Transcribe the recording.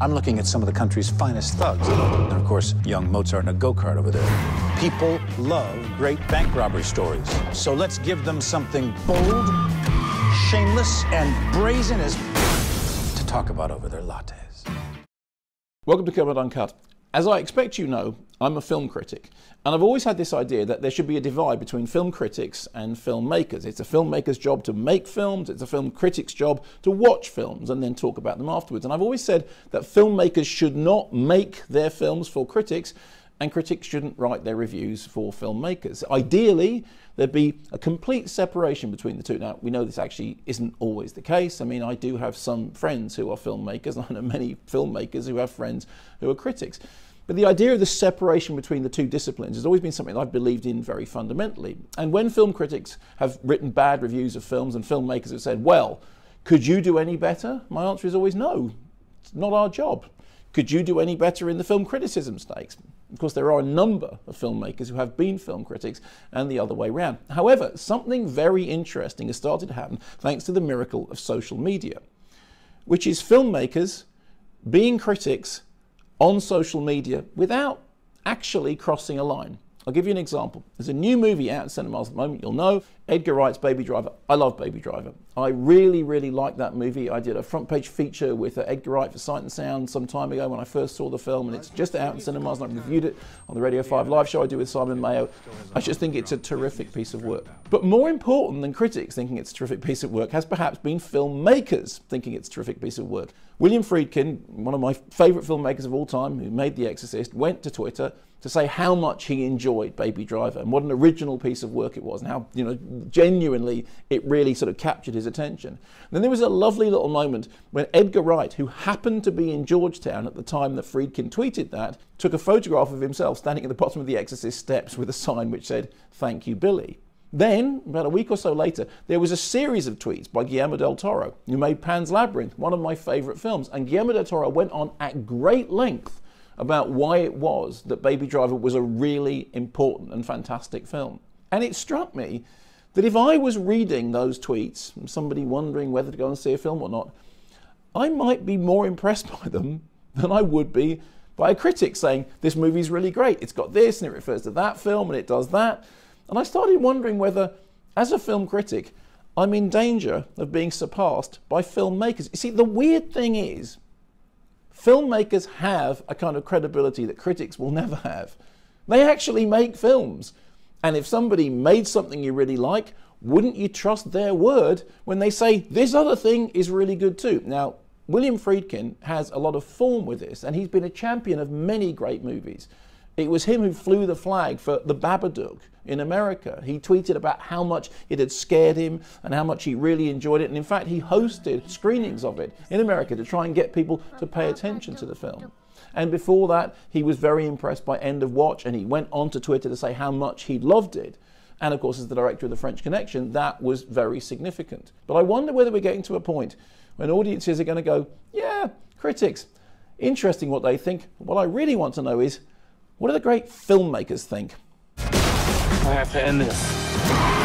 I'm looking at some of the country's finest thugs. And of course, young Mozart in a go-kart over there. People love great bank robbery stories. So let's give them something bold, shameless, and brazen as to talk about over their lattes. Welcome to Kermode Uncut. As I expect you know, I'm a film critic, and I've always had this idea that there should be a divide between film critics and filmmakers. It's a filmmaker's job to make films, it's a film critic's job to watch films and then talk about them afterwards. And I've always said that filmmakers should not make their films for critics, and critics shouldn't write their reviews for filmmakers. Ideally, there'd be a complete separation between the two. Now, we know this actually isn't always the case. I mean, I do have some friends who are filmmakers, and I know many filmmakers who have friends who are critics. But the idea of the separation between the two disciplines has always been something that I've believed in very fundamentally. And when film critics have written bad reviews of films and filmmakers have said, well, could you do any better? My answer is always no, it's not our job. Could you do any better in the film criticism stakes? Of course, there are a number of filmmakers who have been film critics and the other way around. However, something very interesting has started to happen thanks to the miracle of social media, which is filmmakers being critics on social media without actually crossing a line. I'll give you an example. There's a new movie out in cinemas at the moment, you'll know, Edgar Wright's Baby Driver. I love Baby Driver. I really, really like that movie. I did a front page feature with Edgar Wright for Sight and Sound some time ago when I first saw the film, and it's just out in cinemas, and I reviewed it on the Radio 5 live show I do with Simon Mayo. I just think it's a terrific piece of work. But more important than critics thinking it's a terrific piece of work has perhaps been filmmakers thinking it's a terrific piece of work. William Friedkin, one of my favourite filmmakers of all time, who made The Exorcist, went to Twitter to say how much he enjoyed Baby Driver and what an original piece of work it was, and how, genuinely it really sort of captured his attention. And then there was a lovely little moment when Edgar Wright, who happened to be in Georgetown at the time that Friedkin tweeted that, took a photograph of himself standing at the bottom of the Exorcist steps with a sign which said, "Thank you, Billy." Then, about a week or so later, there was a series of tweets by Guillermo del Toro, who made Pan's Labyrinth, one of my favourite films. And Guillermo del Toro went on at great length about why it was that Baby Driver was a really important and fantastic film. And it struck me that if I was reading those tweets, and somebody wondering whether to go and see a film or not, I might be more impressed by them than I would be by a critic saying, this movie's really great, it's got this, and it refers to that film, and it does that. And I started wondering whether, as a film critic, I'm in danger of being surpassed by filmmakers. You see, the weird thing is, filmmakers have a kind of credibility that critics will never have. They actually make films. And if somebody made something you really like, wouldn't you trust their word when they say, this other thing is really good too? Now, William Friedkin has a lot of form with this, and he's been a champion of many great movies. It was him who flew the flag for The Babadook in America. He tweeted about how much it had scared him and how much he really enjoyed it. And in fact, he hosted screenings of it in America to try and get people to pay attention to the film. And before that, he was very impressed by End of Watch, and he went on to Twitter to say how much he loved it. And of course, as the director of The French Connection, that was very significant. But I wonder whether we're getting to a point when audiences are going to go, yeah, critics, interesting what they think. What I really want to know is, what do the great filmmakers think? I have to end this.